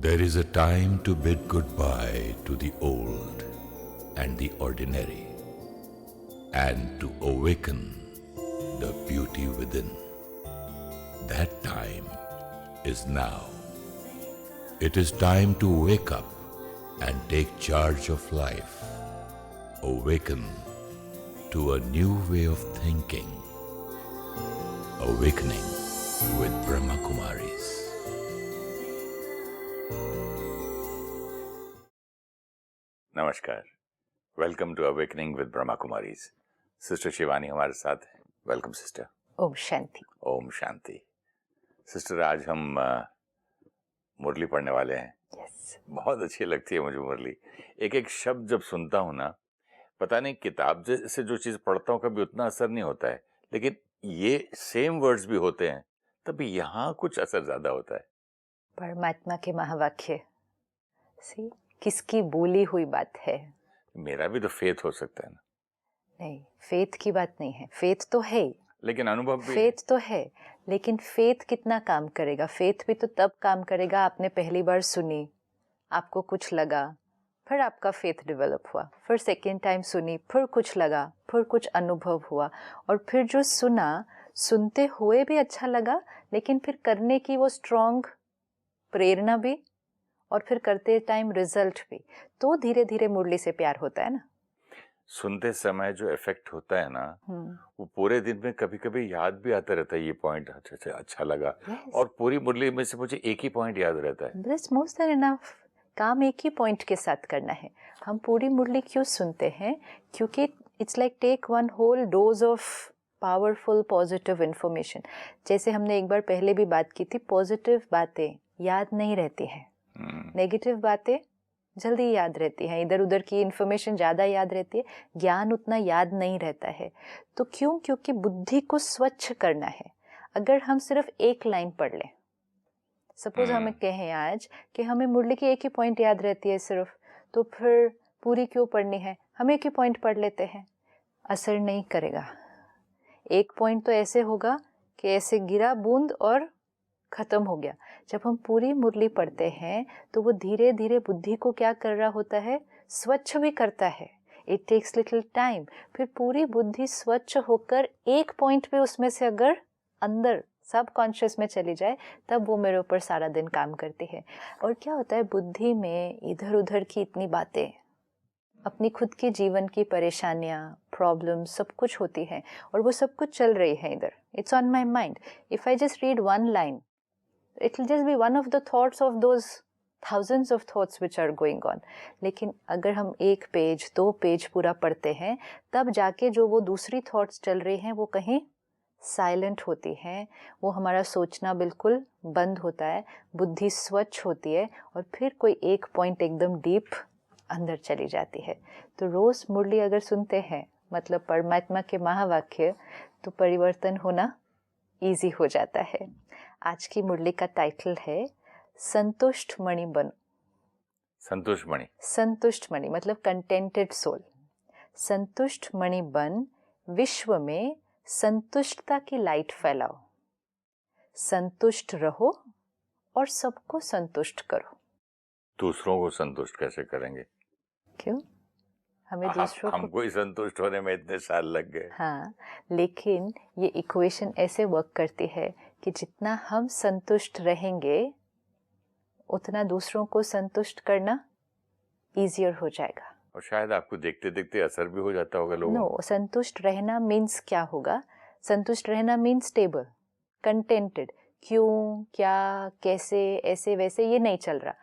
There is a time to bid goodbye to the old and the ordinary, and to awaken the beauty within. That time is now. It is time to wake up and take charge of life. Awaken to a new way of thinking. Awakening with Brahma Kumaris. नमस्कार, welcome to awakening with Brahma Kumaris. Sister Shivani हमारे साथ है। Welcome sister. ओम शांति। ओम शांति। Sister, आज हम मुरली पढ़ने वाले हैं। yes. बहुत अच्छी लगती है मुझे मुरली। एक एक शब्द जब सुनता हूँ ना, पता नहीं किताब से जो चीज़ पढ़ता हूँ कभी उतना असर नहीं होता है, लेकिन ये सेम वर्ड्स भी होते हैं तभी यहाँ कुछ असर ज़्यादा होता है। परमात्मा के महावाक्य सी किसकी बोली हुई बात है। मेरा भी तो फेथ हो सकता है ना। नहीं, फेथ की बात नहीं है। फेथ तो है, लेकिन अनुभव भी फेथ तो है, लेकिन फेथ कितना काम करेगा। फेथ भी तो तब काम करेगा आपने पहली बार सुनी, आपको कुछ लगा, फिर आपका फेथ डेवलप हुआ, फिर सेकेंड टाइम सुनी, फिर कुछ लगा, फिर कुछ अनुभव हुआ, और फिर जो सुना, सुनते हुए भी अच्छा लगा, लेकिन फिर करने की वो स्ट्रॉन्ग प्रेरणा भी, और फिर करते टाइम रिजल्ट भी। तो धीरे धीरे मुरली से प्यार होता है ना। सुनते समय जो इफेक्ट होता है ना, वो पूरे दिन में कभी कभी याद भी आता रहता है। ये पॉइंट अच्छा लगा। yes. और पूरी मुरली में से मुझे एक ही पॉइंट याद रहता है। That's more than enough। काम एक ही पॉइंट के साथ करना है। हम पूरी मुरली क्यों सुनते हैं? क्योंकि it's like take one whole dose of powerful positive information. जैसे हमने एक बार पहले भी बात की थी, पॉजिटिव बातें याद नहीं रहती हैं, नेगेटिव बातें जल्दी याद रहती हैं, इधर उधर की इंफॉर्मेशन ज़्यादा याद रहती है, ज्ञान उतना याद नहीं रहता है। तो क्यों? क्योंकि बुद्धि को स्वच्छ करना है। अगर हम सिर्फ एक लाइन पढ़ लें, सपोज हमें कहें आज कि हमें मुरली की एक ही पॉइंट याद रहती है सिर्फ, तो फिर पूरी क्यों पढ़नी है? हम एक ही पॉइंट पढ़ लेते हैं, असर नहीं करेगा। एक पॉइंट तो ऐसे होगा कि ऐसे गिरा बूंद और खत्म हो गया। जब हम पूरी मुरली पढ़ते हैं तो वो धीरे धीरे बुद्धि को क्या कर रहा होता है? स्वच्छ भी करता है। It takes little time. फिर पूरी बुद्धि स्वच्छ होकर एक पॉइंट पे उसमें से अगर अंदर सब कॉन्शियस में चली जाए, तब वो मेरे ऊपर सारा दिन काम करती है। और क्या होता है, बुद्धि में इधर उधर की इतनी बातें, अपनी खुद की जीवन की परेशानियाँ, प्रॉब्लम सब कुछ होती हैं, और वो सब कुछ चल रही है इधर। It's on my mind. If I just read one line, it will just be one of the thoughts of those thousands of thoughts which are going on। लेकिन अगर हम एक पेज, दो पेज पूरा पढ़ते हैं, तब जाके जो वो दूसरी थॉट्स चल रही हैं वो कहीं साइलेंट होती हैं, वो हमारा सोचना बिल्कुल बंद होता है, बुद्धि स्वच्छ होती है, और फिर कोई एक पॉइंट एकदम डीप अंदर चली जाती है। तो रोज़ मुरली अगर सुनते हैं, मतलब परमात्मा के महावाक्य, तो परिवर्तन होना ईजी हो जाता है। आज की मुरली का टाइटल है संतुष्ट मणि बनो। संतुष्ट मणि। संतुष्ट मणि मतलब कंटेंटेड सोल। संतुष्ट मणि बन, विश्व में संतुष्टता की लाइट फैलाओ। संतुष्ट रहो और सबको संतुष्ट करो। दूसरों को संतुष्ट कैसे करेंगे? क्यों? हमें दूसरों को, हमको ही संतुष्ट होने में इतने साल लग गए। हाँ, लेकिन ये इक्वेशन ऐसे वर्क करती है कि जितना हम संतुष्ट रहेंगे, उतना दूसरों को संतुष्ट करना इजियर हो जाएगा। और शायद आपको देखते देखते असर भी हो जाता होगा लोगों। नो, संतुष्ट रहना मीन्स क्या होगा? संतुष्ट रहना मीन्स स्टेबल, कंटेंटेड। क्यों, क्या, कैसे, ऐसे वैसे ये नहीं चल रहा।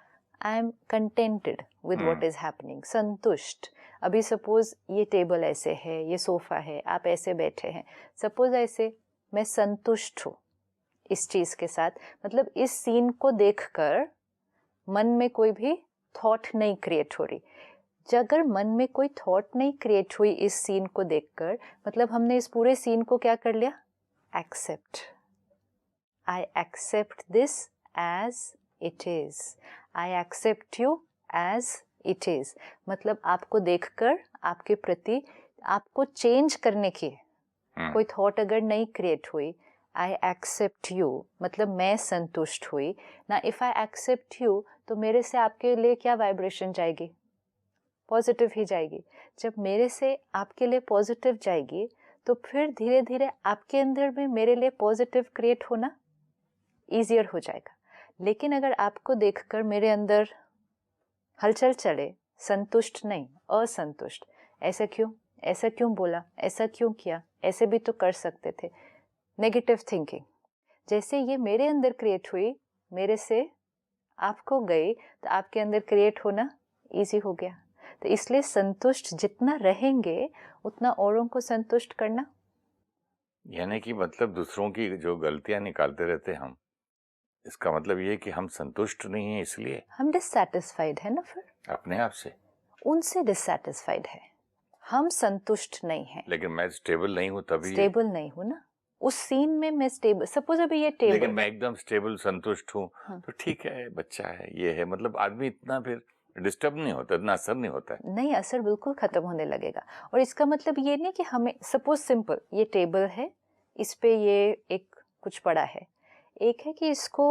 I am contented with what is happening. संतुष्ट। अभी सपोज ये टेबल ऐसे है, ये सोफा है, आप ऐसे बैठे हैं, सपोज ऐसे, मैं संतुष्ट हूँ इस चीज़ के साथ। मतलब इस सीन को देखकर मन में कोई भी थॉट नहीं क्रिएट हो रही। अगर मन में कोई थॉट नहीं क्रिएट हुई इस सीन को देखकर, मतलब हमने इस पूरे सीन को क्या कर लिया? Accept. I accept this as it is. I accept you as it is. मतलब आपको देखकर आपके प्रति आपको चेंज करने की कोई थॉट अगर नहीं क्रिएट हुई, आई एक्सेप्ट यू मतलब मैं संतुष्ट हुई ना, इफ आई एक्सेप्ट यू तो मेरे से आपके लिए क्या वाइब्रेशन जाएगी, पॉजिटिव ही जाएगी। जब मेरे से आपके लिए पॉजिटिव जाएगी तो फिर धीरे धीरे आपके अंदर भी मेरे लिए पॉजिटिव क्रिएट होना ईजियर हो जाएगा। लेकिन अगर आपको देखकर मेरे अंदर हलचल चले, संतुष्ट नहीं असंतुष्ट, ऐसा क्यों बोला, ऐसा क्यों किया, ऐसे भी तो कर सकते थे, नेगेटिव थिंकिंग, जैसे ये मेरे अंदर क्रिएट हुई, मेरे से आपको गई तो आपके अंदर क्रिएट होना इजी हो गया। तो इसलिए संतुष्ट जितना रहेंगे उतना औरों को संतुष्ट करना। यानी कि मतलब दूसरों की जो गलतियां निकालते रहते हम, इसका मतलब ये कि हम संतुष्ट नहीं हैं, इसलिए हम डिससैटिस्फाइड है ना, फिर अपने आप से उनसे डिससैटिस्फाइड है, हम संतुष्ट नहीं है। लेकिन मैं स्टेबल नहीं हूँ तभी स्टेबल नहीं हूँ ना, उस सीन में मैं स्टेबल, सपोज अभी ये टेबल, लेकिन मैं एकदम स्टेबल संतुष्ट हूँ हाँ। तो ठीक है, बच्चा है, ये है, मतलब आदमी इतना फिर डिस्टर्ब नहीं होता, इतना असर नहीं होता है। नहीं, असर बिल्कुल खत्म होने लगेगा। और इसका मतलब ये नहीं कि हमें, सपोज सिंपल ये टेबल है, इस पे ये एक कुछ पड़ा है, एक है कि इसको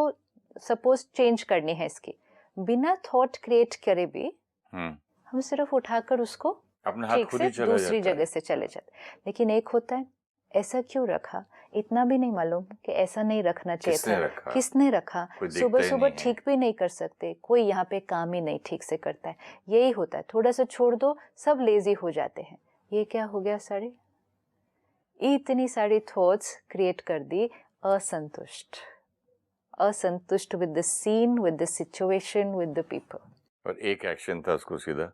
सपोज चेंज करनी है, इसकी बिना थॉट क्रिएट करे भी हम सिर्फ उठाकर उसको अपने हाथ ठीक खुद से ही चला दूसरी जाता है। जगह से चले जाते। लेकिन एक होता है ऐसा क्यों रखा, इतना भी नहीं मालूम कि ऐसा नहीं रखना चाहिए किसने था, रखा? किसने रखा, कोई दिखता सुबह ही सुबह नहीं है। ठीक भी नहीं कर सकते, कोई यहाँ पे काम ही नहीं ठीक से करता है, यही होता है। थोड़ा सा छोड़ दो सब लेजी हो जाते हैं। ये क्या हो गया, सारे इतनी सारी थॉट्स क्रिएट कर दी, असंतुष्ट with the scene, with the situation, with the people. और एक एक्शन था उसको सीधा।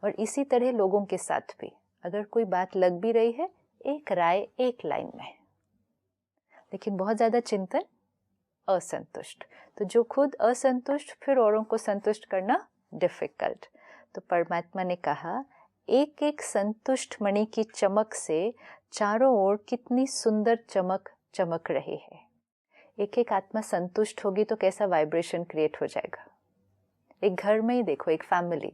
और इसी तरह लोगों के साथ भी, अगर कोई बात लग भी रही है, एक राय एक लाइन में, लेकिन बहुत ज्यादा चिंतन, असंतुष्ट। तो जो खुद असंतुष्ट, फिर औरों को संतुष्ट करना डिफिकल्ट। तो परमात्मा ने कहा, एक एक संतुष्ट मणि की चमक से चारों ओर कितनी सुंदर चमक चमक रही है। एक एक आत्मा संतुष्ट होगी तो कैसा वाइब्रेशन क्रिएट हो जाएगा। एक घर में ही देखो, एक फैमिली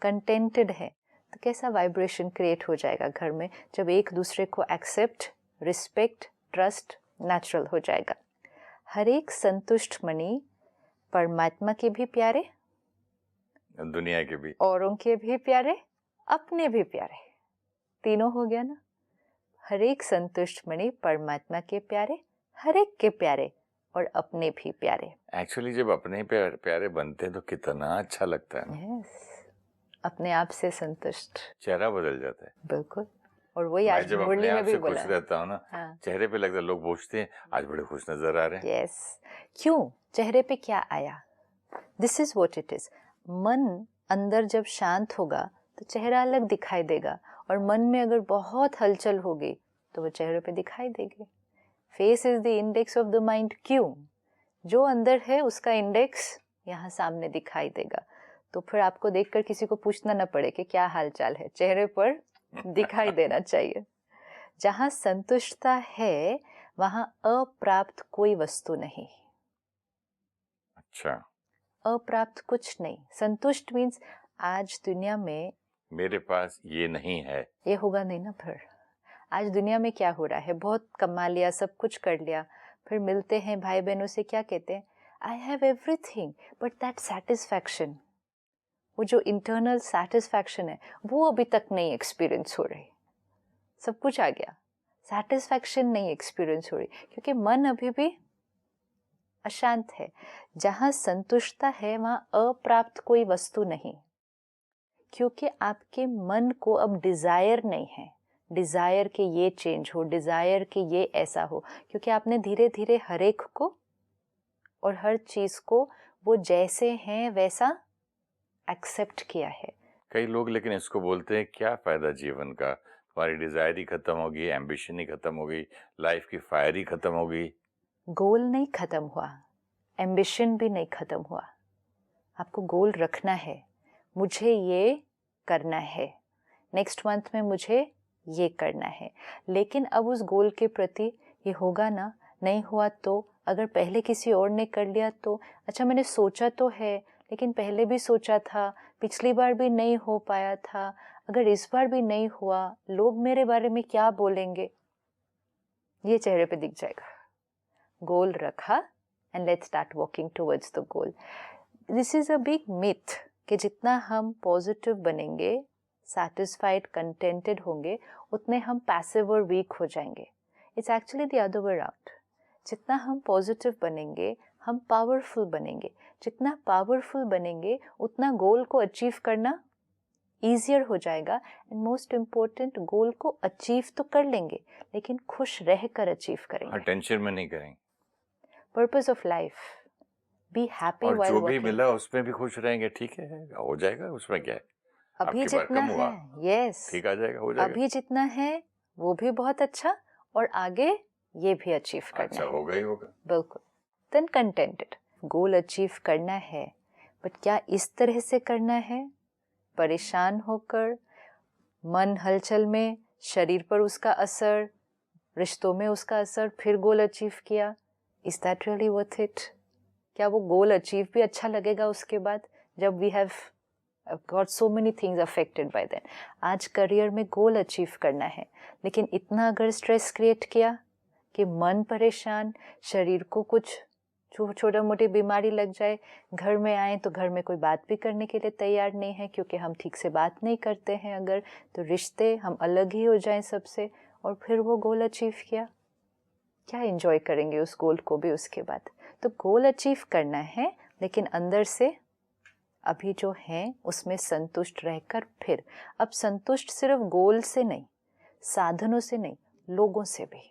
कंटेंटेड है तो कैसा वाइब्रेशन क्रिएट हो जाएगा घर में, जब एक दूसरे को एक्सेप्ट, रिस्पेक्ट, ट्रस्ट नेचुरल हो जाएगा। हर एक संतुष्ट मणि परमात्मा के भी प्यारे, दुनिया के भी, औरों के भी प्यारे, अपने भी प्यारे, तीनों हो गया ना। हर एक संतुष्ट मणि परमात्मा के प्यारे, हर एक के प्यारे और अपने भी प्यारे। एक्चुअली जब अपने प्यारे बनते हैं तो कितना अच्छा लगता है ना। यस, अपने आप से संतुष्ट, चेहरा बदल जाता है। बिल्कुल। और वही मैं आज जब अपने मुरली में आप भी से बोला खुश रहता हूँ ना, हाँ। चेहरे पे लगता है, लोग पूछते हैं आज बड़े खुश नजर आ रहे हैं। यस, क्यों, चेहरे पे क्या आया, this is what it is. मन अंदर जब शांत होगा तो चेहरा अलग दिखाई देगा, और मन में अगर बहुत हलचल होगी तो वो चेहरे पे दिखाई देगी। Face is the index of the mind, क्यों, जो अंदर है उसका इंडेक्स यहाँ सामने दिखाई देगा। तो फिर आपको देखकर किसी को पूछना न पड़े कि क्या हाल चाल है, चेहरे पर दिखाई देना चाहिए। जहाँ संतुष्टता है वहाँ अप्राप्त कोई वस्तु नहीं। अच्छा, अप्राप्त कुछ नहीं। संतुष्ट मीन्स आज दुनिया में मेरे पास ये नहीं है, ये होगा नहीं ना। फिर आज दुनिया में क्या हो रहा है, बहुत कमा लिया, सब कुछ कर लिया, फिर मिलते हैं भाई बहनों से, क्या कहते हैं, I have everything but that satisfaction, वो जो इंटरनल सेटिस्फैक्शन है वो अभी तक नहीं एक्सपीरियंस हो रही। सब कुछ आ गया, सेटिस्फैक्शन नहीं एक्सपीरियंस हो रही, क्योंकि मन अभी भी अशांत है। जहाँ संतुष्टता है वहाँ अप्राप्त कोई वस्तु नहीं, क्योंकि आपके मन को अब डिजायर नहीं है, डिजायर के ये चेंज हो, डिजायर के ये ऐसा हो, क्योंकि आपने धीरे धीरे हर एक को और हर चीज को वो जैसे हैं वैसा एक्सेप्ट किया है। कई लोग लेकिन इसको बोलते हैं क्या फायदा जीवन का, तुम्हारी डिजायर ही खत्म हो गई, एम्बिशन ही खत्म हो गई, लाइफ की फायर ही खत्म हो गई। गोल नहीं खत्म हुआ, एम्बिशन भी नहीं खत्म हुआ। आपको गोल रखना है, मुझे ये करना है, नेक्स्ट मंथ में मुझे ये करना है, लेकिन अब उस गोल के प्रति ये होगा ना, नहीं हुआ तो, अगर पहले किसी और ने कर लिया तो, अच्छा मैंने सोचा तो है लेकिन पहले भी सोचा था, पिछली बार भी नहीं हो पाया था, अगर इस बार भी नहीं हुआ, लोग मेरे बारे में क्या बोलेंगे, ये चेहरे पे दिख जाएगा। गोल रखा and let's start walking towards the goal. This is a big myth कि जितना हम पॉजिटिव बनेंगे, सैटिस्फाइड, कंटेंटेड होंगे, उतने हम पैसिव और वीक हो जाएंगे. It's actually the other way around. जितना हम पॉजिटिव बनेंगे, हम पावरफुल बनेंगे. जितना पावरफुल बनेंगे, उतना गोल को अचीव करना ईजियर हो जाएगा. एंड मोस्ट इम्पोर्टेंट, गोल को अचीव तो कर लेंगे, लेकिन खुश रहकर अचीव करेंगे. टेंशन में नहीं करेंगे. Purpose of life, be happy और व्हाइल जो भी वर्किंग. मिला उसमें भी खुश रहेंगे. ठीक है, हो जाएगा, उसमें क्या है. अभी आपकी बार जितना कम हुआ, है, यस, ठीक आ जाएगा, हो जाएगा. अभी जितना है वो भी बहुत अच्छा, और आगे ये भी अचीव करना अच्छा है. होगा ही होगा. बिल्कुल. Then contented. गोल अचीव करना है, बट क्या इस तरह से करना है, परेशान होकर, मन हलचल में, शरीर पर उसका असर, रिश्तों में उसका असर, फिर गोल अचीव किया. Is that really worth it? क्या वो गोल अचीव भी अच्छा लगेगा उसके बाद, जब we have got so many things affected by that. आज करियर में गोल अचीव करना है, लेकिन इतना अगर स्ट्रेस क्रिएट किया कि मन परेशान, शरीर को कुछ छोटा मोटी बीमारी लग जाए, घर में आए तो घर में कोई बात भी करने के लिए तैयार नहीं है, क्योंकि हम ठीक से बात नहीं करते हैं अगर, तो रिश्ते, हम अलग ही हो जाएं सबसे, और फिर वो गोल अचीव किया, क्या एंजॉय करेंगे उस गोल को भी उसके बाद. तो गोल अचीव करना है, लेकिन अंदर से अभी जो है उसमें संतुष्ट रहकर, फिर अब संतुष्ट सिर्फ गोल से नहीं, साधनों से नहीं, लोगों से भी,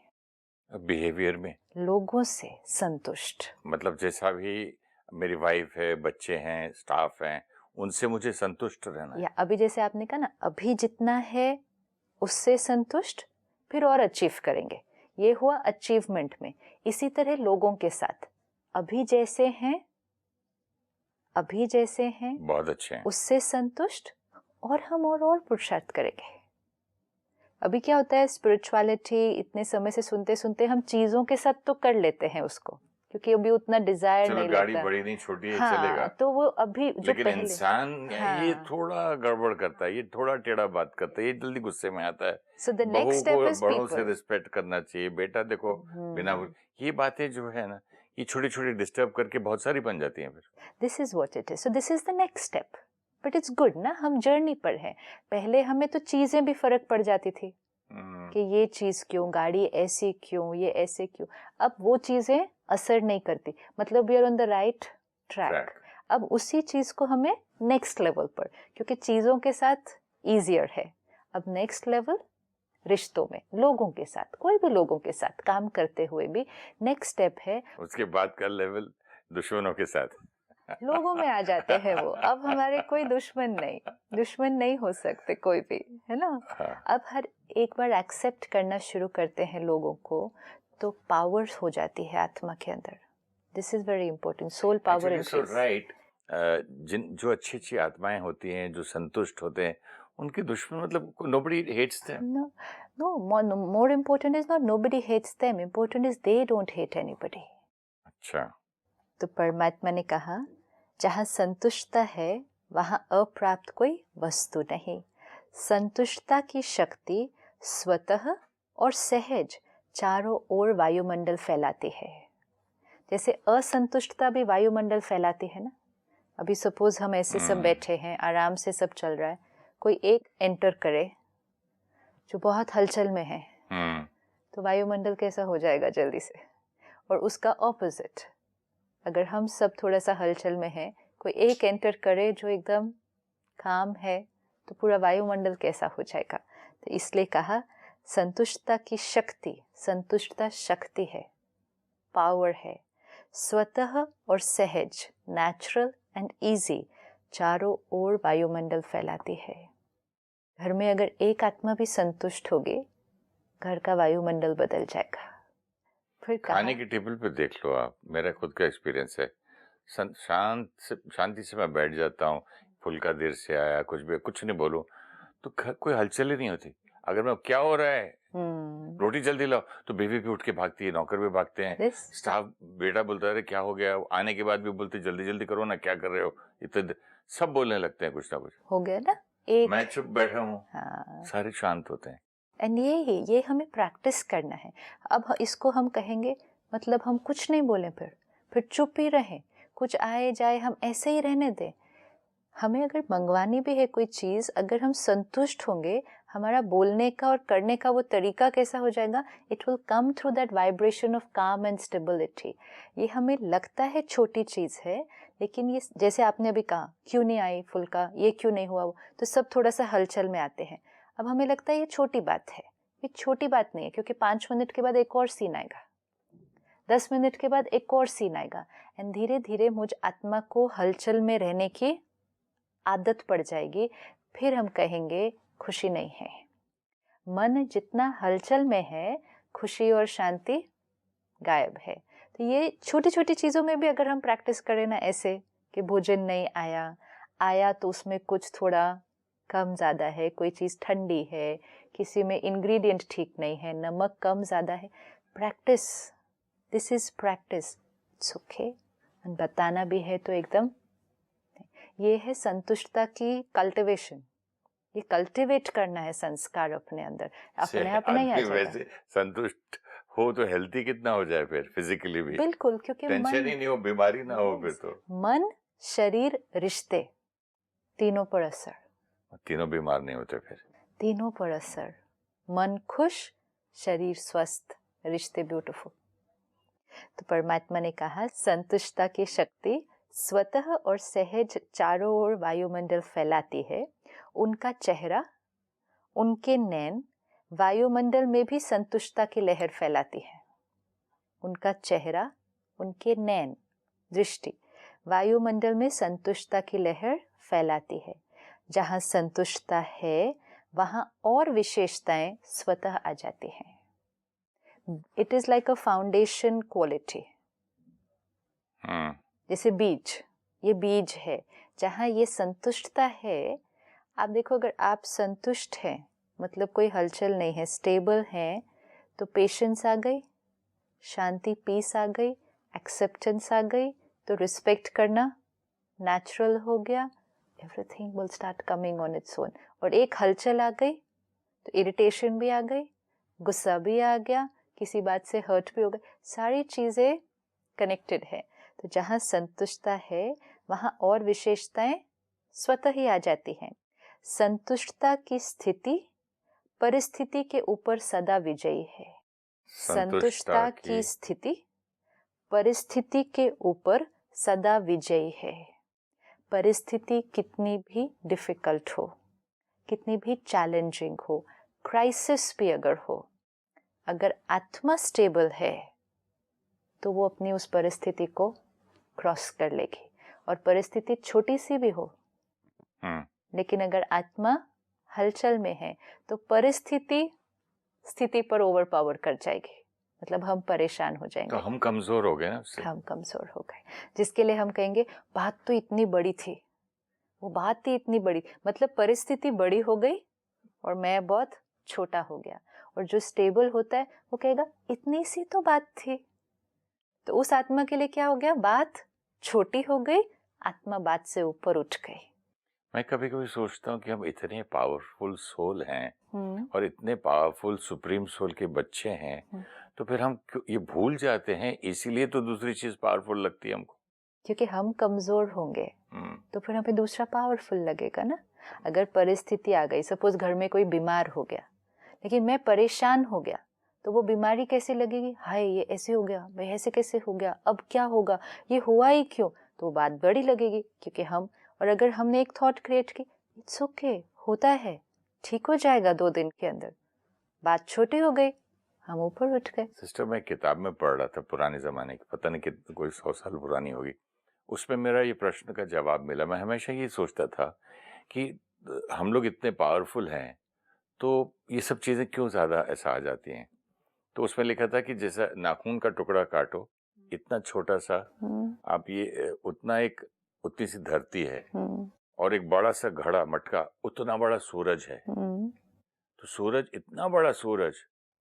बिहेवियर में, लोगों से संतुष्ट. मतलब जैसा भी मेरी वाइफ है, बच्चे हैं, स्टाफ हैं, उनसे मुझे संतुष्ट रहना है. या अभी जैसे आपने कहा ना, अभी जितना है उससे संतुष्ट, फिर और अचीव करेंगे. ये हुआ अचीवमेंट में. इसी तरह लोगों के साथ, अभी जैसे हैं, अभी जैसे हैं, बहुत अच्छे हैं. उससे संतुष्ट, और हम और पुरुषार्थ करेंगे. अभी क्या होता है, स्पिरिचुअलिटी इतने समय से सुनते सुनते हम चीजों के साथ तो कर लेते हैं उसको, क्योंकि अभी उतना डिजायर चलो नहीं गाड़ी लगता. बड़ी नहीं, छोटी है, हाँ, चलेगा. तो वो अभी जो लेकिन पहले, इंसान हाँ. ये थोड़ा गड़बड़ करता है, ये थोड़ा टेढ़ा बात करता है, ये जल्दी गुस्से में आता है. सो द बहू नेक्स्ट स्टेप को इज बड़ों से पीपल. रिस्पेक्ट करना चाहिए. बेटा देखो, बिना ये बातें जो है ना, ये छोटी छोटी डिस्टर्ब करके बहुत सारी बन जाती हैं फिर. This is what it is. So this is the next step. But it's good ना, हम जर्नी पर हैं. पहले हमें तो चीजें भी फर्क पड़ जाती थी कि ये चीज क्यों, गाड़ी ऐसी क्यों, ये ऐसे क्यों. अब वो चीजें असर नहीं करती, मतलब we are on the right track. अब उसी चीज को हमें नेक्स्ट लेवल पर, क्योंकि चीजों के साथ इजियर है, अब नेक्स्ट लेवल रिश्तों में, लोगों के साथ, कोई भी लोगों के साथ काम करते हुए भी नेक्स्ट स्टेप है. उसके बाद का लेवल दुश्मनों के साथ. लोगों में आ जाते हैं वो. अब हमारे कोई दुश्मन नहीं हो सकते कोई भी, है ना. अब हर एक बार एक्सेप्ट करना शुरू करते हैं लोगों को, तो पावर हो जाती है आत्मा के अंदर. This is very important. Soul power increase. Right. जिन जो अच्छी अच्छी आत्माएं होती हैं, जो संतुष्ट होते हैं, उनके दुश्मन, मतलब nobody hates them. No, more important is not nobody hates them. Important is they don't hate anybody. अच्छा. तो परमात्मा ने कहा, जहाँ संतुष्टता है वहाँ अप्राप्त कोई वस्तु नहीं. संतुष्टता की शक्ति स्वतः और सहज चारों ओर वायुमंडल फैलाती है. जैसे असंतुष्टता भी वायुमंडल फैलाती है ना. अभी सपोज हम ऐसे सब बैठे हैं, आराम से सब चल रहा है, कोई एक एंटर करे जो बहुत हलचल में है, तो वायुमंडल कैसा हो जाएगा जल्दी से. और उसका ऑपोजिट, अगर हम सब थोड़ा सा हलचल में हैं, कोई एक एंटर करे जो एकदम काम है, तो पूरा वायुमंडल कैसा हो जाएगा. तो इसलिए कहा, संतुष्टता की शक्ति, संतुष्टता शक्ति है, पावर है, स्वतः और सहज, नेचुरल एंड इजी, चारों ओर वायुमंडल फैलाती है. घर में अगर एक आत्मा भी संतुष्ट होगी, घर का वायुमंडल बदल जाएगा. फिर खाने की टेबल पे देख लो आप, मेरा खुद का एक्सपीरियंस है. शांति से मैं बैठ जाता हूँ. फुल्का देर से आया, कुछ नहीं बोलूं तो कोई हलचल ही नहीं होती. अगर मैं क्या हो रहा है, रोटी जल्दी लाओ, तो बीवी भी उठ के भागती है, नौकर भी भागते हैं, स्टाफ बेटा बोलता है क्या हो गया, आने के बाद भी बोलते जल्दी जल्दी करो ना, क्या कर रहे हो, इतने सब बोलने लगते हैं कुछ ना कुछ. हो गया ना एक. मैं चुप बैठा हूँ. हाँ. सारे शांत होते हैं. एंड ये हमें प्रैक्टिस करना है. अब इसको हम कहेंगे मतलब हम कुछ नहीं बोलें, फिर चुप ही रहें, कुछ आए जाए हम ऐसे ही रहने दें। हमें अगर मंगवानी भी है कोई चीज़, अगर हम संतुष्ट होंगे, हमारा बोलने का और करने का वो तरीका कैसा हो जाएगा, it will come through that vibration of काम एंड स्टेबिलिटी। ये हमें लगता है छोटी चीज़ है, लेकिन ये जैसे आपने अभी कहा, क्यों नहीं आई फुल्का, ये क्यों नहीं हुआ वो, तो सब थोड़ा सा हलचल में आते हैं। अब हमें लगता है ये छोटी बात है, ये छोटी बात नहीं है, क्योंकि 5 मिनट के बाद एक और सीन आएगा, 10 मिनट के बाद एक और सीन आएगा, एंड धीरे धीरे मुझ आत्मा को हलचल में रहने की आदत पड़ जाएगी। फिर हम कहेंगे खुशी नहीं है। मन जितना हलचल में है, खुशी और शांति गायब है। तो ये छोटी छोटी चीज़ों में भी अगर हम प्रैक्टिस करें ना, ऐसे कि भोजन नहीं आया तो उसमें कुछ थोड़ा कम ज़्यादा है, कोई चीज़ ठंडी है, किसी में इंग्रेडिएंट ठीक नहीं है, नमक कम ज़्यादा है, practice, this is practice, it's okay. बताना भी है तो एकदम, ये है संतुष्टता की कल्टिवेशन। ये कल्टिवेट करना है संस्कार अपने अंदर, अपने आप नहीं आ जाएगा। वैसे संतुष्ट हो तो हेल्थी कितना हो जाए फिर फिजिकली भी, बिल्कुल, क्योंकि टेंशन ही नहीं हो, बीमारी ना हो फिर तो। मन, शरीर, रिश्ते, तीनों पर असर, तीनों बीमार नहीं होते फिर, तीनों पर असर। मन खुश, शरीर स्वस्थ, रिश्ते ब्यूटीफुल। तो परमात्मा ने कहा संतुष्टता की शक्ति स्वतः और सहज चारों ओर वायुमंडल फैलाती है। उनका चेहरा, उनके नैन वायुमंडल में भी संतुष्टता की लहर फैलाती है। उनका चेहरा, उनके नैन, दृष्टि वायुमंडल में संतुष्टता की लहर फैलाती है। जहाँ संतुष्टता है वहाँ और विशेषताएं स्वतः आ जाती हैं। It is like a foundation quality. जैसे बीज, ये बीज है, जहाँ ये संतुष्टता है। आप देखो, अगर आप संतुष्ट हैं, मतलब कोई हलचल नहीं है, स्टेबल हैं, तो पेशेंस आ गई, शांति, पीस आ गई, एक्सेप्टेंस आ गई, तो रिस्पेक्ट करना नेचुरल हो गया, everything will start coming on its own. और एक हलचल आ गई तो इरिटेशन भी आ गई, गुस्सा भी आ गया, किसी बात से हर्ट भी हो गई, सारी चीज़ें कनेक्टेड है। तो जहाँ संतुष्टता है वहाँ और विशेषताएं स्वतः ही आ जाती हैं। संतुष्टता की स्थिति परिस्थिति के ऊपर सदा विजयी है। संतुष्टता की स्थिति परिस्थिति के ऊपर सदा विजयी है। परिस्थिति कितनी भी डिफिकल्ट हो, कितनी भी चैलेंजिंग हो, क्राइसिस भी अगर हो, अगर आत्मा स्टेबल है तो वो अपनी उस परिस्थिति को क्रॉस कर लेगी। और परिस्थिति छोटी सी भी हो, लेकिन अगर आत्मा हलचल में है तो परिस्थिति स्थिति पर ओवर पावर कर जाएगी, मतलब हम परेशान हो जाएंगे, तो हम कमजोर हो गए ना उससे। हम कमजोर हो गए, जिसके लिए हम कहेंगे बात तो इतनी बड़ी थी, वो बात ही इतनी बड़ी, मतलब परिस्थिति बड़ी हो गई और मैं बहुत छोटा हो गया। और जो स्टेबल होता है वो कहेगा इतनी सी तो बात थी। तो उस आत्मा के लिए क्या हो गया, बात छोटी हो गई, आत्मा बात से ऊपर उठ गई। मैं कभी कभी सोचता हूँ कि हम इतने पावरफुल सोल हैं और इतने पावरफुल सुप्रीम सोल के बच्चे हैं, तो फिर हम ये भूल जाते हैं, इसीलिए तो दूसरी चीज पावरफुल लगती है हमको, क्योंकि हम कमजोर होंगे तो फिर हमें दूसरा पावरफुल लगेगा ना। अगर परिस्थिति आ गई, सपोज घर में कोई बीमार हो गया, लेकिन मैं परेशान हो गया, तो वो बीमारी कैसे लगेगी, हाय ये ऐसे हो गया, भाई ऐसे कैसे हो गया, अब क्या होगा, ये हुआ ही क्यों, तो वो बात बड़ी लगेगी क्योंकि हम। और अगर हमने एक थॉट क्रिएट की, इट्स ओके, होता है, ठीक हो जाएगा 2 दिन के अंदर, बात छोटी हो गई, हम ऊपर उठ गए। सिस्टर, मैं किताब में पढ़ रहा था पुराने जमाने की, पता नहीं कितनी, कोई 100 साल पुरानी होगी, उसमें मेरा ये प्रश्न का जवाब मिला। मैं हमेशा ये सोचता था कि हम लोग इतने पावरफुल हैं तो ये सब चीजें क्यों ज्यादा ऐसा आ जाती हैं। तो उसमें लिखा था कि जैसा नाखून का टुकड़ा काटो, इतना छोटा सा, आप ये उतनी सी धरती है, और एक बड़ा सा घड़ा मटका उतना बड़ा सूरज है। तो सूरज, इतना बड़ा सूरज,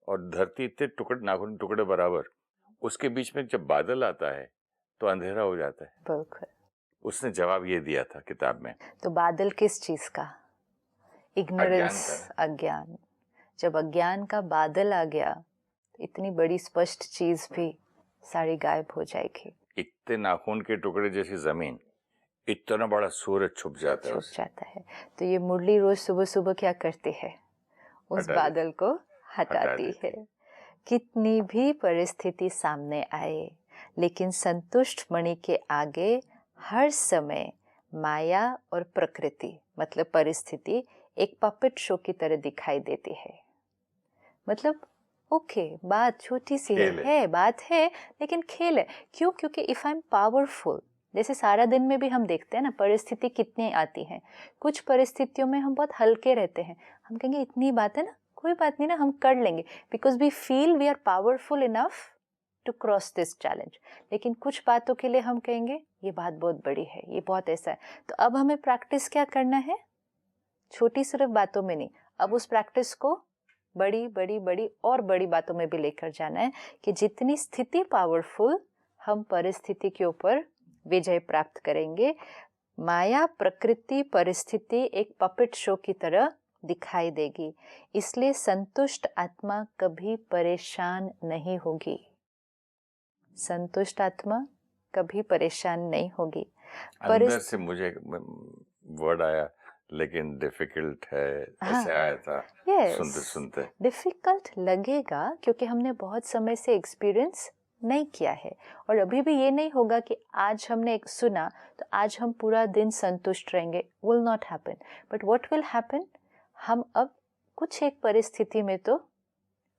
और धरती इतने टुकड़े, नाखून टुकड़े बराबर, उसके बीच में जब बादल आता है तो अंधेरा हो जाता है। बिल्कुल, उसने जवाब ये दिया था किताब में। तो बादल किस चीज का, इग्नोरेंस, अज्ञान। जब अज्ञान का बादल आ गया तो इतनी बड़ी स्पष्ट चीज भी सारी गायब हो जाएगी, इतने नाखून के टुकड़े जैसी जमीन, इतना बड़ा सूरज छुप जाता है छुप उससे। जाता है। तो ये मुरली रोज सुबह सुबह क्या करती है, उस हटा बादल को हटा हटाती देती है। कितनी भी परिस्थिति सामने आए, लेकिन संतुष्ट मणि के आगे हर समय माया और प्रकृति मतलब परिस्थिति एक पपेट शो की तरह दिखाई देती है। मतलब ओके, बात छोटी सी खेल है, बात है, लेकिन खेल है। क्यों? क्योंकि इफ आई एम पावरफुल, जैसे सारा दिन में भी हम देखते हैं ना परिस्थिति कितनी आती हैं। कुछ परिस्थितियों में हम बहुत हल्के रहते हैं, हम कहेंगे इतनी बात है ना, कोई बात नहीं ना, हम कर लेंगे, because we feel we are powerful enough to cross this challenge. लेकिन कुछ बातों के लिए हम कहेंगे ये बात बहुत बड़ी है, ये बहुत ऐसा है। तो अब हमें प्रैक्टिस क्या करना है, छोटी सिर्फ बातों में नहीं, अब उस प्रैक्टिस को बड़ी बड़ी बड़ी और बड़ी बातों में भी लेकर जाना है कि जितनी स्थिति पावरफुल, हम परिस्थिति के ऊपर विजय प्राप्त करेंगे। माया प्रकृति परिस्थिति एक पपेट शो की तरह दिखाई देगी, इसलिए संतुष्ट आत्मा कभी परेशान नहीं होगी। संतुष्ट आत्मा कभी परेशान नहीं होगी। अंदर से मुझे वर्ड आया, लेकिन डिफिकल्ट है, ऐसे आया था। Yes, सुनते सुनते डिफिकल्ट लगेगा क्योंकि हमने बहुत समय से एक्सपीरियंस नहीं किया है, और अभी भी ये नहीं होगा कि आज हमने एक सुना तो आज हम पूरा दिन संतुष्ट रहेंगे, will not happen. But what will happen, हम अब कुछ एक परिस्थिति में तो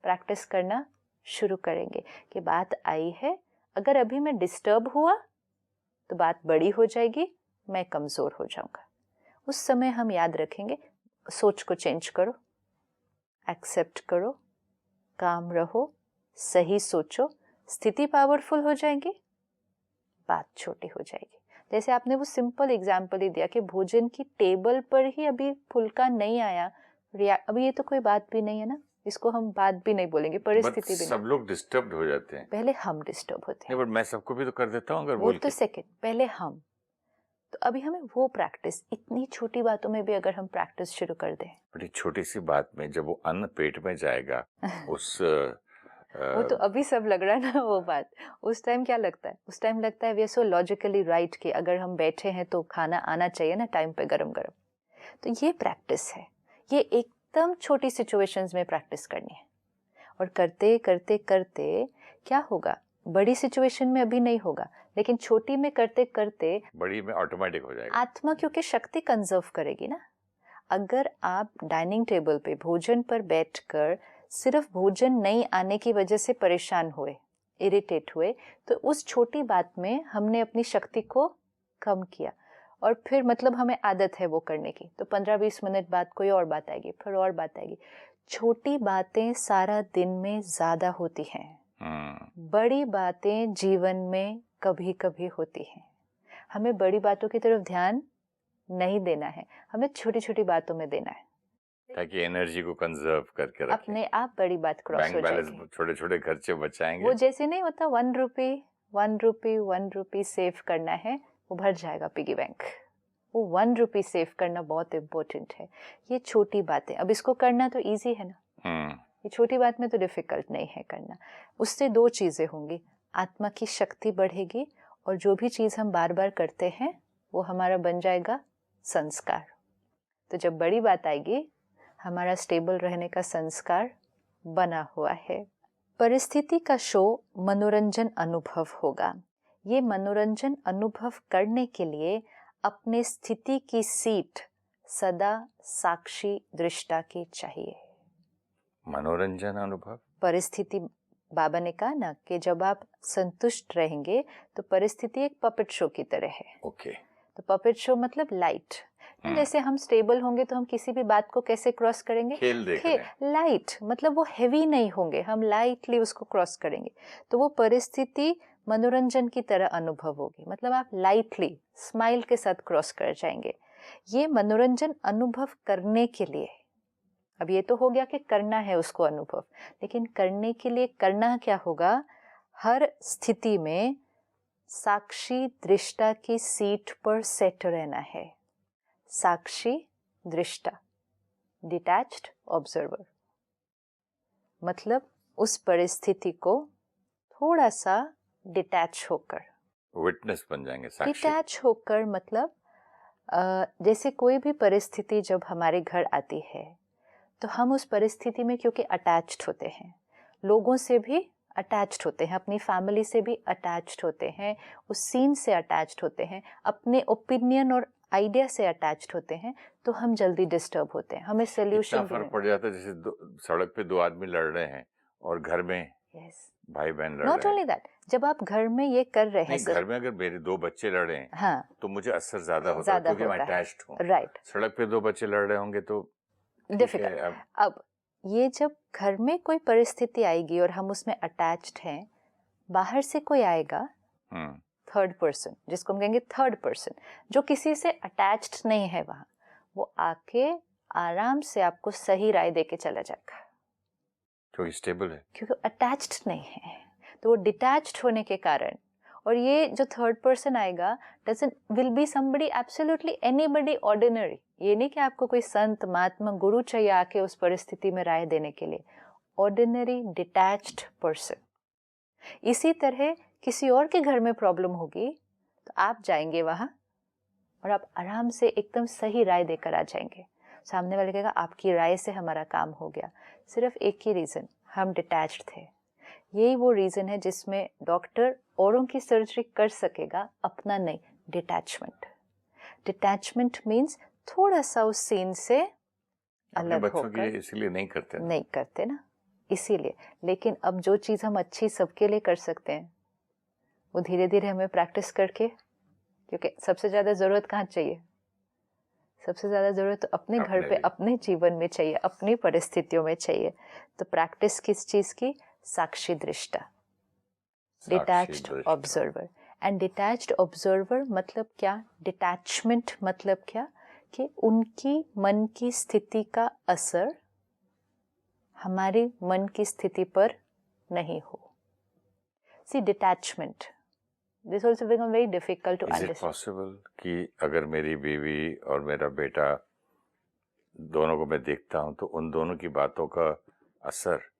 प्रैक्टिस करना शुरू करेंगे कि बात आई है, अगर अभी मैं डिस्टर्ब हुआ तो बात बड़ी हो जाएगी, मैं कमज़ोर हो जाऊंगा। उस समय हम याद रखेंगे, सोच को चेंज करो, एक्सेप्ट करो, काम रहो, सही सोचो, स्थिति पावरफुल हो जाएगी, बात छोटी हो जाएगी। जैसे आपने वो सिंपल एग्जाम्पल ही दिया कि भोजन की टेबल पर ही अभी फुल्का नहीं आया, अभी ये तो कोई बात भी नहीं है ना, इसको हम बात भी नहीं बोलेंगे, परिस्थिति भी सब नहीं। लोग डिस्टर्ब हो जाते हैं। पहले हम डिस्टर्ब होते हैं, नहीं, बट मैं सबको भी तो कर देता हूँ अगर वो बोल तो के। सेकंड, पहले हम। तो अभी हमें वो प्रैक्टिस, इतनी छोटी बातों में भी अगर हम प्रैक्टिस शुरू कर दें, बड़ी छोटी सी बात में जब वो अन्न पेट में जाएगा उस वो तो अभी सब लग रहा है ना वो बात, उस टाइम क्या लगता है, उस टाइम लगता है we are so logically right कि अगर हम बैठे हैं तो खाना आना चाहिए ना टाइम पे, गरम गरम। तो ये प्रैक्टिस है, ये एकदम छोटी सिचुएशंस में प्रैक्टिस करनी है, और करते करते करते क्या होगा, बड़ी सिचुएशन में अभी नहीं होगा, लेकिन छोटी में करते करते बड़ी में ऑटोमेटिक हो जाएगा। आत्मा क्योंकि शक्ति कंजर्व करेगी ना। अगर आप डाइनिंग टेबल पे भोजन पर बैठकर सिर्फ भोजन नहीं आने की वजह से परेशान हुए, इरिटेट हुए, तो उस छोटी बात में हमने अपनी शक्ति को कम किया, और फिर मतलब हमें आदत है वो करने की, तो 15-20 मिनट बाद कोई और बात आएगी, फिर और बात आएगी। छोटी बातें सारा दिन में ज्यादा होती हैं, बड़ी बातें जीवन में कभी कभी होती हैं। हमें बड़ी बातों की तरफ ध्यान नहीं देना है, हमें छोटी छोटी बातों में देना है, ताकि एनर्जी को कंजर्व करके रखें। अपने आप बड़ी बात क्रॉस हो बैंक बैलेंस जाएगी। छोटे छोटे खर्चे बचाएंगे। वो जैसे नहीं होता 1 रुपी सेव करना है, वो भर जाएगा पिगी बैंक। वो 1 रुपी सेव करना बहुत इम्पोर्टेंट है। ये छोटी बातें, अब इसको करना तो इजी है ना, ये छोटी बात में तो डिफिकल्ट नहीं है करना। उससे दो चीजें होंगी, आत्मा की शक्ति बढ़ेगी, और जो भी चीज हम बार बार करते हैं वो हमारा बन जाएगा संस्कार। तो जब बड़ी बात आएगी, हमारा स्टेबल रहने का संस्कार बना हुआ है। परिस्थिति का शो मनोरंजन अनुभव होगा। ये मनोरंजन अनुभव करने के लिए अपने स्थिति की सीट सदा साक्षी दृष्टा की चाहिए। मनोरंजन अनुभव, परिस्थिति, बाबा ने कहा ना कि जब आप संतुष्ट रहेंगे तो परिस्थिति एक पपेट शो की तरह है। ओके। तो पपेट शो मतलब लाइट, जैसे हम स्टेबल होंगे तो हम किसी भी बात को कैसे क्रॉस करेंगे, खेल देख रहे हैं। लाइट मतलब वो हैवी नहीं होंगे, हम लाइटली उसको क्रॉस करेंगे, तो वो परिस्थिति मनोरंजन की तरह अनुभव होगी, मतलब आप लाइटली स्माइल के साथ क्रॉस कर जाएंगे। ये मनोरंजन अनुभव करने के लिए, अब ये तो हो गया कि करना है उसको अनुभव, लेकिन करने के लिए करना क्या होगा, हर स्थिति में साक्षी दृष्टा की सीट पर सेट रहना है। साक्षी दृष्टा, डिटैच्ड ऑब्जर्वर, मतलब उस परिस्थिति को थोड़ा सा डिटैच होकर। विटनेस बन जाएंगे, साक्षी। डिटैच होकर मतलब जैसे कोई भी परिस्थिति जब हमारे घर आती है तो हम उस परिस्थिति में क्योंकि अटैच्ड होते हैं, लोगों से भी अटैच्ड होते हैं, अपनी फैमिली से भी अटैच्ड होते हैं, उस सीन से अटैच्ड होते हैं, अपने ओपिनियन और आइडिया से अटैच्ड होते हैं, तो हम जल्दी डिस्टर्ब होते हैं। हमें सोल्यूशन इतना फर्क पड़ जाता है जैसे सड़क पे दो आदमी लड़ रहे हैं और घर में भाई बहन लड़ नॉट रहे हैं। ओनली दैट, जब आप घर में ये कर रहे हैं, नहीं, घर में अगर मेरे दो बच्चे लड़ रहे हैं, हाँ, तो मुझे असर ज्यादा होता है क्योंकि मैं अटैच्ड हूँ। राइट। सड़क पे दो बच्चे लड़ रहे होंगे तो डिफिकल्ट। अब ये जब घर में कोई परिस्थिति आएगी और हम उसमें अटैच्ड हैं, बाहर से कोई आएगा थर्ड पर्सन, जिसको हम कहेंगे थर्ड पर्सन, जो किसी से अटैच्ड नहीं है वहां, वो आके आराम से आपको सही राय देके चला जाएगा क्योंकि स्टेबल है, क्योंकि अटैच्ड नहीं है। तो वो डिटैच्ड होने के कारण, और ये जो थर्ड पर्सन आएगा doesn't will be somebody absolutely anybody ordinary. ये नहीं कि आपको कोई संत महात्मा गुरु चाहिए आके उस परिस्थिति में राय देने के लिए, ऑर्डिनरी डिटैच्ड पर्सन। इसी तरह किसी और के घर में प्रॉब्लम होगी तो आप जाएंगे वहां और आप आराम से एकदम सही राय देकर आ जाएंगे। सामने वाले कहेगा आपकी राय से हमारा काम हो गया। सिर्फ एक ही रीजन, हम डिटैच्ड थे। यही वो रीजन है जिसमें डॉक्टर औरों की सर्जरी कर सकेगा, अपना नहीं। डिटैचमेंट। डिटैचमेंट मीन्स थोड़ा सा उस सीन से अलग होकर। इसलिए नहीं करते ना, इसीलिए। लेकिन अब जो चीज़ हम अच्छी सबके लिए कर सकते हैं वो धीरे धीरे हमें प्रैक्टिस करके, क्योंकि सबसे ज़्यादा ज़रूरत कहाँ चाहिए? सबसे ज़्यादा ज़रूरत तो अपने घर पे, अपने जीवन में चाहिए, अपनी परिस्थितियों में चाहिए। तो प्रैक्टिस किस चीज़ की? साक्षी दृष्टा, detached observer. And detached observer मतलब क्या? डिटैचमेंट मतलब क्या? कि उनकी मन की स्थिति का असर हमारे मन की स्थिति पर नहीं हो। सी detachment, this also become very difficult to understand. Is it possible कि अगर मेरी बीवी और मेरा बेटा दोनों को मैं देखता हूँ तो उन दोनों की बातों का असर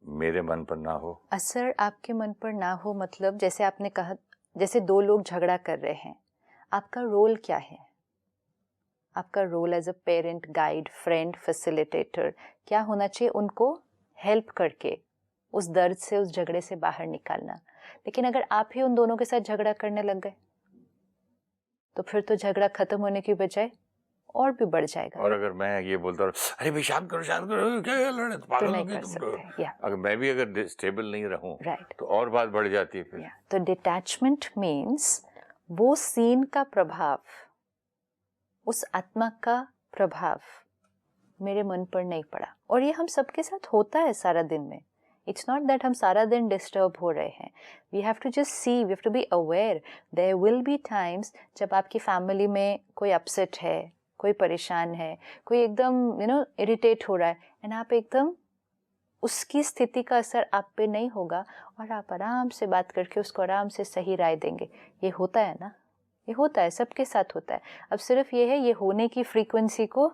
मेरे मन पर ना हो? असर आपके मन पर ना हो मतलब, जैसे आपने कहा, जैसे दो लोग झगड़ा कर रहे हैं, आपका रोल क्या है? आपका role as a parent, guide, friend, facilitator क्या होना चाहिए? उनको हेल्प करके उस दर्द से, उस झगड़े से बाहर निकालना। लेकिन अगर आप ही उन दोनों के साथ झगड़ा करने लग गए तो फिर तो झगड़ा खत्म होने की बजाय और भी बढ़ जाएगा। और अगर मैं ये बोलता हूँ अरे भाई शांत करो क्या लड़े, तो नहीं कर सकते। अगर मैं भी अगर स्टेबल नहीं रहूं, तो और बात बढ़ जाती है फिर। तो डिटैचमेंट मीन्स वो सीन का प्रभाव, उस आत्मा का प्रभाव मेरे मन पर नहीं पड़ा। और ये हम सबके साथ होता है सारा दिन में। It's not that हम सारा दिन डिस्टर्ब हो रहे हैं। We have to just see, we have to be aware. There will be times जब आपकी फैमिली में कोई अपसेट है, कोई परेशान है, कोई एकदम इरिटेट हो रहा है, एंड आप एकदम उसकी स्थिति का असर आप पे नहीं होगा और आप आराम से बात करके उसको आराम से सही राय देंगे। ये होता है ना, ये होता है, सबके साथ होता है। अब सिर्फ ये है, ये होने की फ्रीक्वेंसी को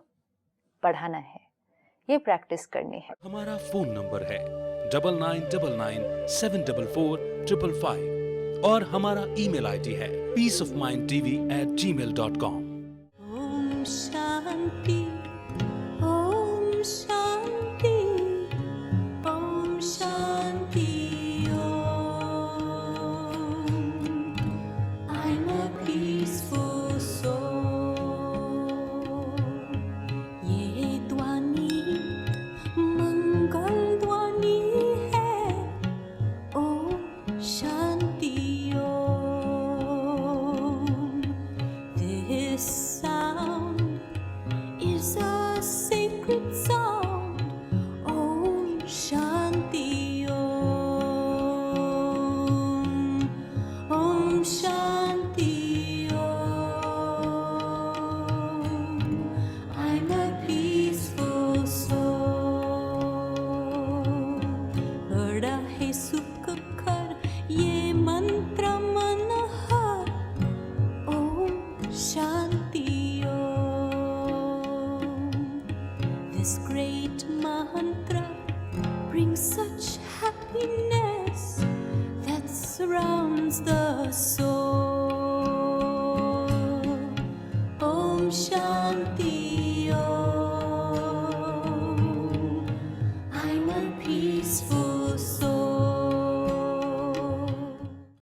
बढ़ाना है, ये प्रैक्टिस करनी है। हमारा फोन नंबर है 9999744555 और हमारा ईमेल आईडी है peaceofmindtv@gmail.com। ओम शांति, ओम शांति, ओम शांति, ओम। I'm a peaceful soul. ये ध्वनि मंगल ध्वनि है, ओम शांति, ओम। This sound is a Shanti